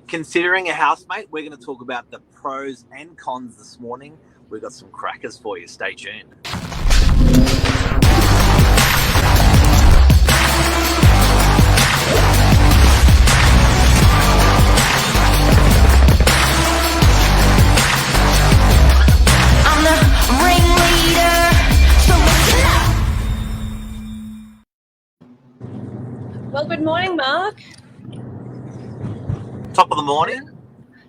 Considering a housemate, we're going to talk about the pros and cons this morning. We've got some crackers for you. Stay tuned. I'm the ringleader, so listen up. Well, good morning, Mark. Top of the morning.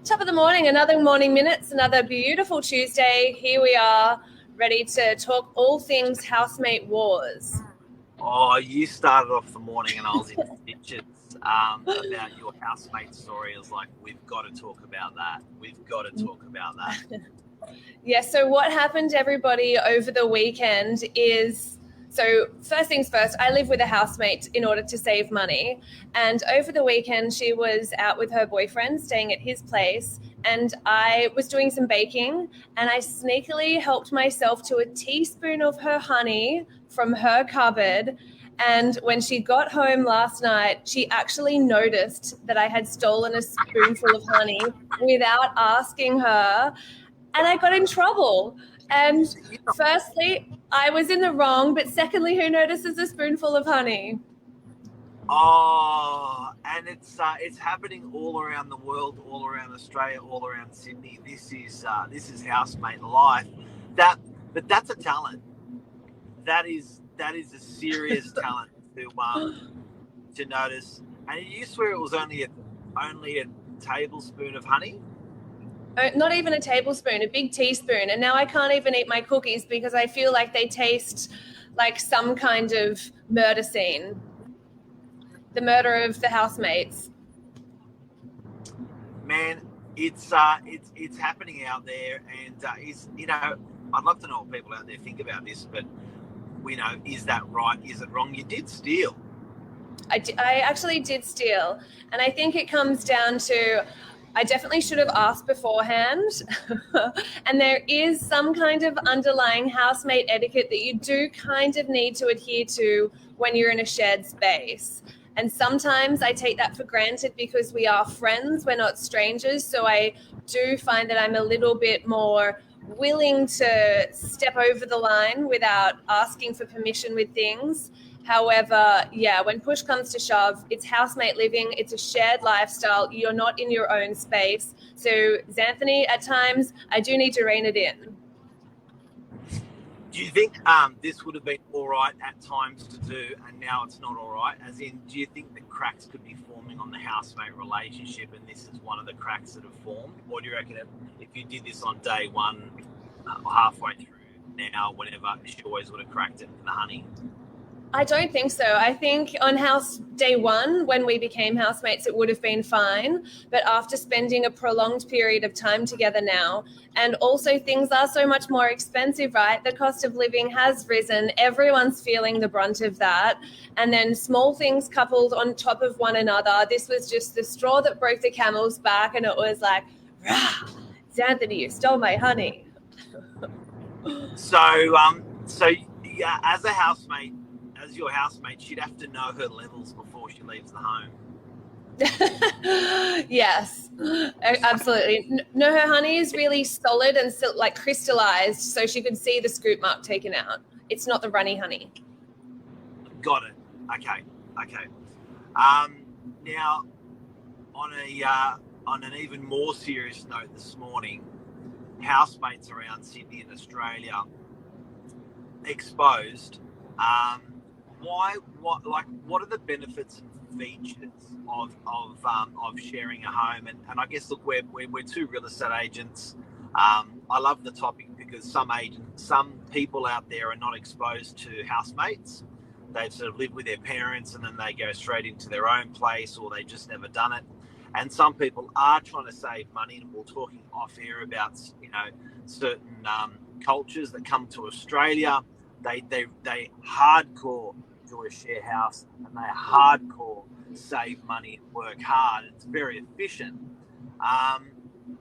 Top of the morning, another Morning Minutes, another beautiful Tuesday. Here we are, ready to talk all things Housemate Wars. Oh, you started off the morning and I was in stitches about your housemate story. I was like, we've got to talk about that. We've got to talk about that. Yeah, so what happened, everybody, over the weekend is... So first things first, I live with a housemate in order to save money. And over the weekend, she was out with her boyfriend, staying at his place. And I was doing some baking and I sneakily helped myself to a teaspoon of her honey from her cupboard. And when she got home last night, she actually noticed that I had stolen a spoonful of honey without asking her. And I got in trouble. And firstly, I was in the wrong, but secondly, who notices a spoonful of honey? Oh, and it's happening all around the world, all around Australia, all around Sydney. This is housemate life. But that's a talent. That is a serious talent to notice. And you swear it was only a tablespoon of honey? Not even a tablespoon, a big teaspoon. And now I can't even eat my cookies because I feel like they taste like some kind of murder scene. The murder of the housemates. Man, it's happening out there, and I'd love to know what people out there think about this. But is that right? Is it wrong? You did steal. I actually did steal, and I think it comes down to I definitely should have asked beforehand. And there is some kind of underlying housemate etiquette that you do kind of need to adhere to when you're in a shared space. And sometimes I take that for granted because we are friends, we're not strangers. So I do find that I'm a little bit more willing to step over the line without asking for permission with things. However, yeah, when push comes to shove, it's housemate living. It's a shared lifestyle. You're not in your own space. So, Xanthony, at times, I do need to rein it in. Do you think this would have been all right at times to do, and now it's not all right? As in, do you think the cracks could be forming on the housemate relationship, and this is one of the cracks that have formed? Or do you reckon if you did this on day one, halfway through now, whenever, she always would have cracked it in the honey? I don't think so. I think on house day one, when we became housemates, it would have been fine. But after spending a prolonged period of time together now, and also things are so much more expensive, right? The cost of living has risen. Everyone's feeling the brunt of that. And then small things coupled on top of one another. This was just the straw that broke the camel's back. And it was like, rah, Xanthony, you stole my honey. So yeah, as your housemate, she'd have to know her levels before she leaves the home. Yes, absolutely. No, her honey is really solid and like crystallized, so she could see the scoop mark taken out. It's not the runny honey. Got it. Okay. Now, on an even more serious note this morning, housemates around Sydney and Australia exposed. What are the benefits and features of sharing a home? And I guess, look, we're two real estate agents. I love the topic because some people out there are not exposed to housemates. They've sort of lived with their parents and then they go straight into their own place, or they just never done it. And some people are trying to save money, and we're talking off air about certain cultures that come to Australia. They hardcore do a share house, and they hardcore save money and work hard. It's very efficient.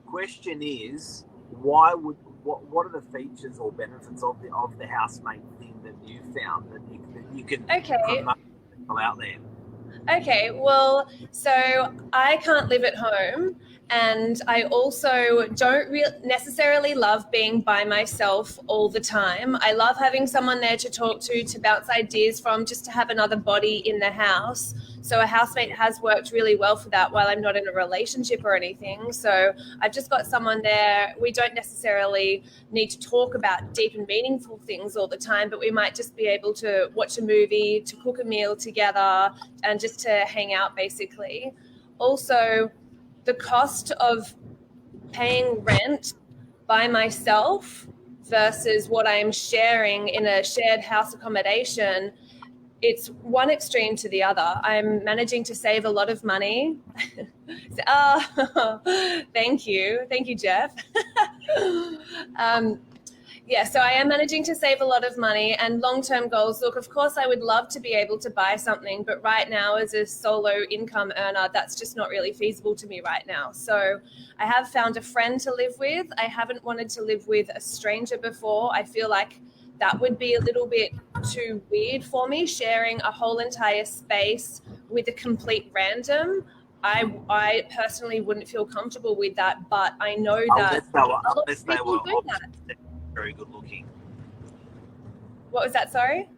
Question is, what are the features or benefits of the housemate thing that you found that you can promote people out there? Okay, well, so I can't live at home, And I also don't necessarily love being by myself all the time. I love having someone there to talk to bounce ideas from, just to have another body in the house. So a housemate has worked really well for that while I'm not in a relationship or anything. So I've just got someone there. We don't necessarily need to talk about deep and meaningful things all the time, but we might just be able to watch a movie, to cook a meal together, and just to hang out, basically. Also, the cost of paying rent by myself versus what I'm sharing in a shared house accommodation, it's one extreme to the other. I'm managing to save a lot of money. Thank you, Jeff. So I am managing to save a lot of money, and long-term goals. Look, of course, I would love to be able to buy something, but right now, as a solo income earner, that's just not really feasible to me right now. So I have found a friend to live with. I haven't wanted to live with a stranger before. I feel like that would be a little bit too weird for me, sharing a whole entire space with a complete random. I personally wouldn't feel comfortable with that, but I know that unless they were do that. Very good looking. What was that? Sorry?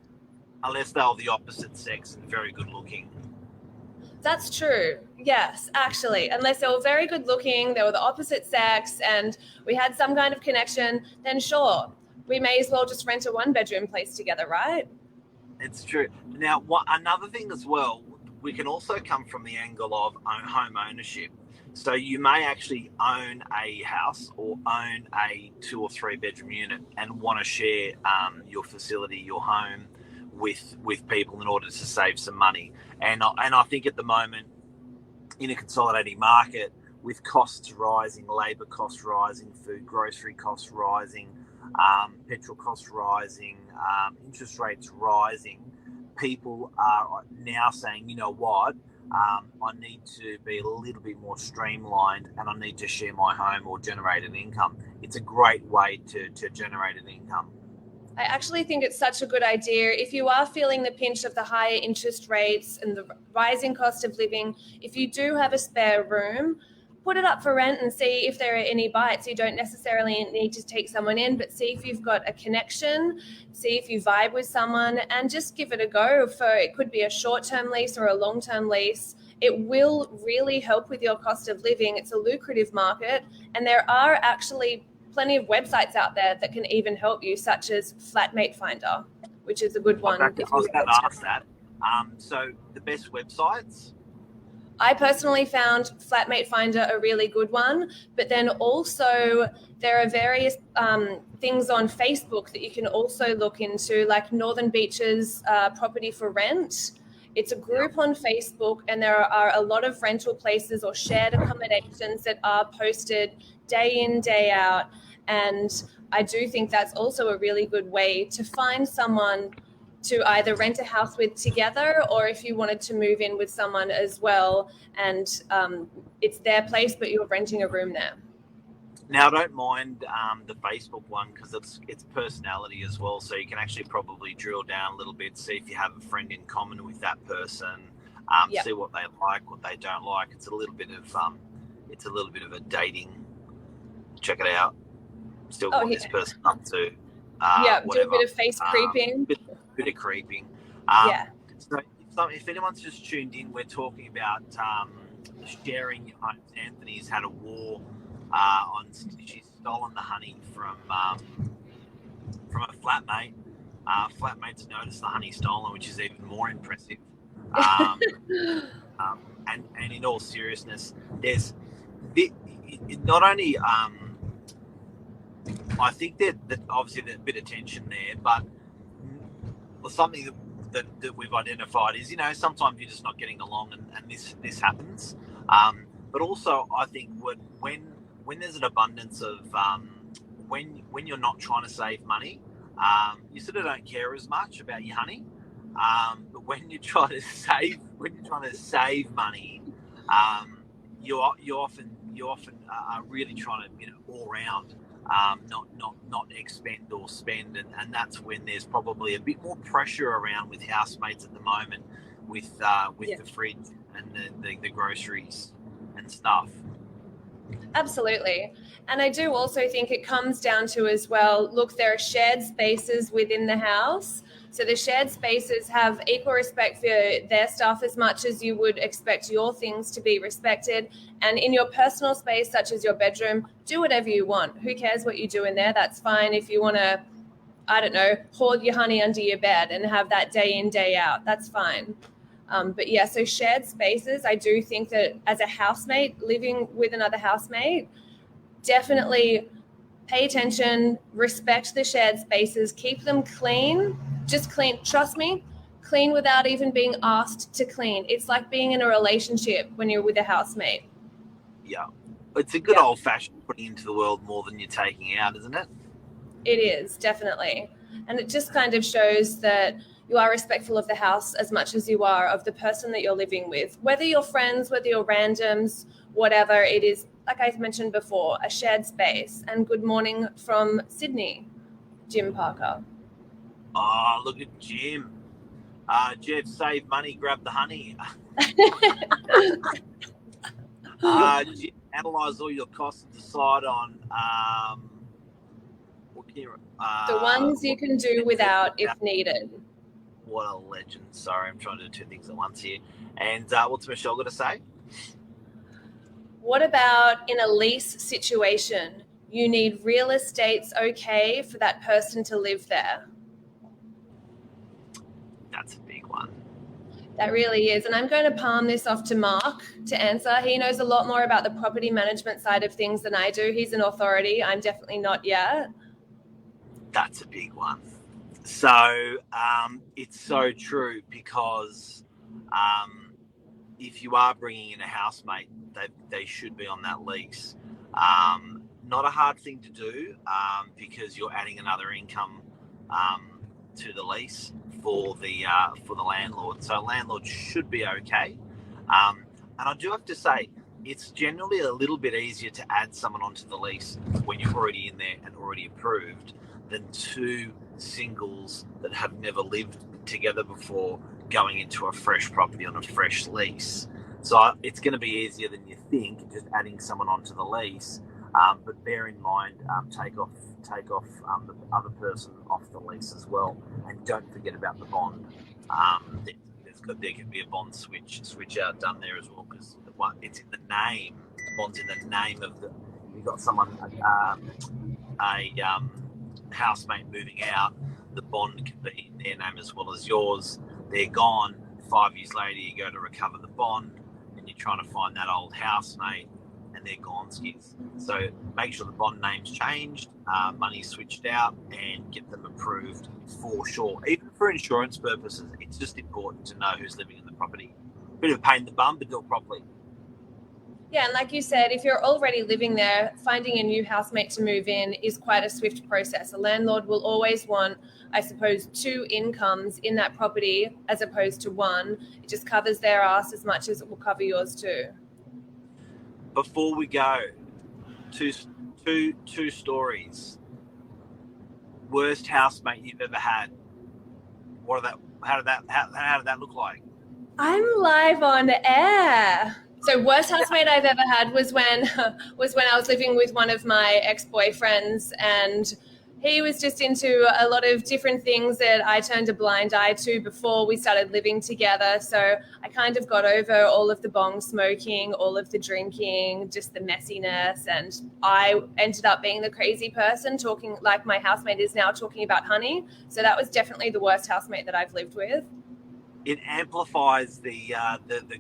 Unless they were the opposite sex and very good looking. That's true. Yes, actually. Unless they were very good looking, they were the opposite sex, and we had some kind of connection, then sure, we may as well just rent a one-bedroom place together, right? It's true. Now, another thing as well, we can also come from the angle of home ownership. So you may actually own a house or own a 2 or 3 bedroom unit and want to share your facility, your home with people in order to save some money. And I think at the moment, in a consolidating market, with costs rising, labour costs rising, food, grocery costs rising, petrol costs rising, interest rates rising, people are now saying, you know what, I need to be a little bit more streamlined and I need to share my home or generate an income. It's a great way to generate an income. I actually think it's such a good idea. If you are feeling the pinch of the higher interest rates and the rising cost of living, if you do have a spare room, put it up for rent and see if there are any bites. You don't necessarily need to take someone in, but see if you've got a connection, see if you vibe with someone, and just give it a go. It could be a short-term lease or a long-term lease. It will really help with your cost of living. It's a lucrative market, and there are actually plenty of websites out there that can even help you, such as Flatmate Finder, which is a good one. I was going to ask that. So the best websites? I personally found Flatmate Finder a really good one, but then also there are various things on Facebook that you can also look into, like Northern Beaches Property for Rent. It's a group on Facebook, and there are a lot of rental places or shared accommodations that are posted day in, day out. And I do think that's also a really good way to find someone to either rent a house with together, or if you wanted to move in with someone as well, and it's their place, but you're renting a room there. Now, I don't mind the Facebook one because it's personality as well, so you can actually probably drill down a little bit, see if you have a friend in common with that person, see what they like, what they don't like. It's a little bit of a dating. Check it out. Still what this person up to. Do a bit of face creeping. Bit of creeping. So if anyone's just tuned in, we're talking about sharing your home. Anthony's had a war she's stolen the honey from a flatmate. Flatmate's noticed the honey stolen, which is even more impressive. And in all seriousness, there's not only I think that obviously there's a bit of tension there, but something that we've identified is, sometimes you're just not getting along, and this happens. But also, I think when there's an abundance of when you're not trying to save money, you sort of don't care as much about your honey. But when you're trying to save money, you often are really trying to all round. Not expend or spend, and that's when there's probably a bit more pressure around with housemates at the moment, with the fridge and the groceries and stuff. Absolutely. And I do also think it comes down to as well, look, there are shared spaces within the house. So the shared spaces have equal respect for their stuff as much as you would expect your things to be respected. And in your personal space, such as your bedroom, do whatever you want. Who cares what you do in there? That's fine. If you want to, I don't know, hoard your honey under your bed and have that day in, day out, that's fine. But yeah, so shared spaces, I do think that as a housemate, living with another housemate, definitely pay attention, respect the shared spaces, keep them clean, just clean. Trust me, clean without even being asked to clean. It's like being in a relationship when you're with a housemate. Yeah. It's a good old-fashioned putting into the world more than you're taking out, isn't it? It is, definitely. And it just kind of shows that you are respectful of the house as much as you are of the person that you're living with. Whether you're friends, whether you're randoms, whatever, it is, like I mentioned before, a shared space. And good morning from Sydney, Jim Parker. Oh, look at Jim. Jeff, save money, grab the honey. Jim, analyse all your costs and decide on the ones you can do without if needed. What a legend. Sorry, I'm trying to do two things at once here. And what's Michelle got to say? What about in a lease situation? You need real estate's okay for that person to live there. That's a big one. That really is. And I'm going to palm this off to Mark to answer. He knows a lot more about the property management side of things than I do. He's an authority. I'm definitely not yet. That's a big one. So it's so true because if you are bringing in a housemate, they should be on that lease. Not a hard thing to do because you're adding another income to the lease for the landlord. So landlord should be okay. And I do have to say, it's generally a little bit easier to add someone onto the lease when you're already in there and already approved than two singles that have never lived together before going into a fresh property on a fresh lease. So it's going to be easier than you think, just adding someone onto the lease. But bear in mind, take off the other person off the lease as well, and don't forget about the bond. There can be a bond switch out done there as well because it's in the name. The bond's in the name of the. You've got someone housemate moving out, the bond can be in their name as well as yours. They're gone. 5 years later, you go to recover the bond, and you're trying to find that old housemate, and they're gone skis. So make sure the bond name's changed, money's switched out, and get them approved for sure. Even for insurance purposes, it's just important to know who's living in the property. Bit of a pain in the bum, but do it properly. Yeah, and like you said, if you're already living there, finding a new housemate to move in is quite a swift process. A landlord will always want, I suppose, two incomes in that property as opposed to one. It just covers their ass as much as it will cover yours too. Before we go, two stories. Worst housemate you've ever had. How did that look like? I'm live on air. So worst housemate I've ever had was when I was living with one of my ex-boyfriends, and he was just into a lot of different things that I turned a blind eye to before we started living together. So I kind of got over all of the bong smoking, all of the drinking, just the messiness, and I ended up being the crazy person talking like my housemate is now talking about honey. So that was definitely the worst housemate that I've lived with. It amplifies the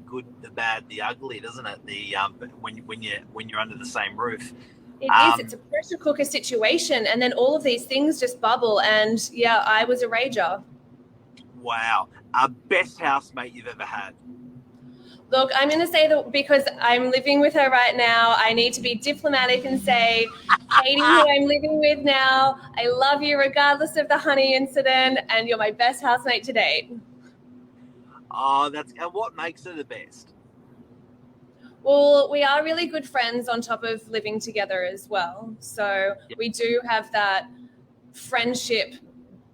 good, the bad, the ugly, doesn't it? When you're under the same roof. It is. It's a pressure cooker situation, and then all of these things just bubble. And yeah, I was a rager. Wow, best housemate you've ever had. Look, I'm going to say that because I'm living with her right now, I need to be diplomatic and say, Katie, who I'm living with now, I love you regardless of the honey incident, and you're my best housemate to date. Oh, and what makes her the best? Well, we are really good friends on top of living together as well. So we do have that friendship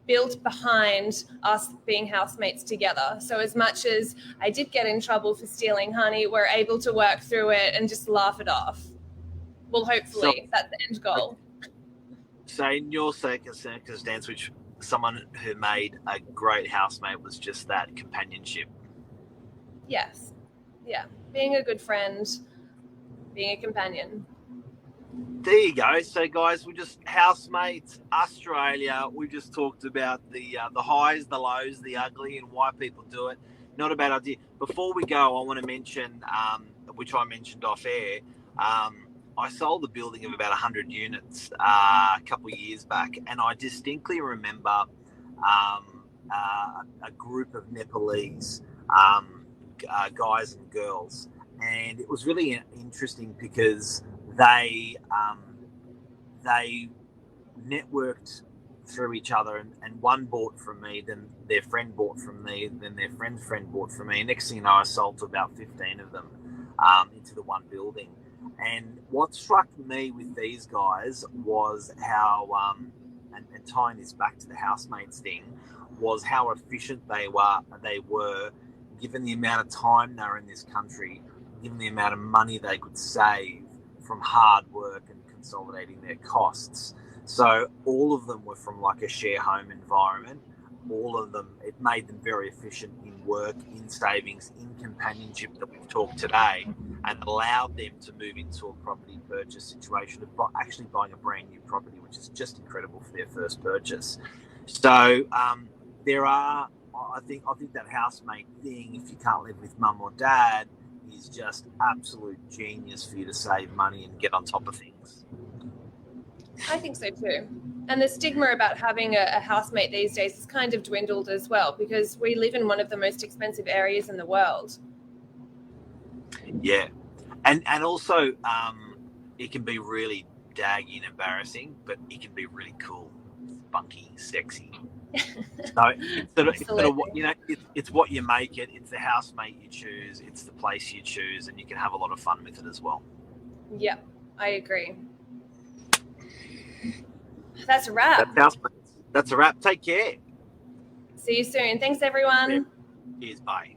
built behind us being housemates together. So as much as I did get in trouble for stealing honey, we're able to work through it and just laugh it off. Well, hopefully that's the end goal. So in your circumstance, which someone who made a great housemate was just that companionship. Yes. Yeah. Being a good friend, being a companion. There you go. So, guys, we just housemates, Australia. We just talked about the highs, the lows, the ugly, and why people do it. Not a bad idea. Before we go, I want to mention, which I mentioned off air. I sold a building of about 100 units a couple of years back, and I distinctly remember a group of Nepalese guys and girls, and it was really interesting because they networked through each other, and one bought from me, then their friend bought from me, then their friend's friend bought from me. And next thing you know, I sold to about 15 of them into the one building. And what struck me with these guys was how, and tying this back to the housemates thing, was how efficient they were, given the amount of time they were in this country, given the amount of money they could save from hard work and consolidating their costs. So all of them were from like a share home environment. All of them, it made them very efficient in work, in savings, in companionship that we've talked today, and allowed them to move into a property purchase situation of actually buying a brand new property, which is just incredible for their first purchase. So there are, I think that housemate thing, if you can't live with mum or dad, is just absolute genius for you to save money and get on top of things. I think so too. And the stigma about having a housemate these days has kind of dwindled as well, because we live in one of the most expensive areas in the world. Yeah. And also it can be really daggy and embarrassing, but it can be really cool, spunky, sexy. So it's what you make it. It's the housemate you choose. It's the place you choose, and you can have a lot of fun with it as well. Yep, I agree. That's a wrap. That's a wrap. Take care. See you soon. Thanks, everyone. Cheers. Bye.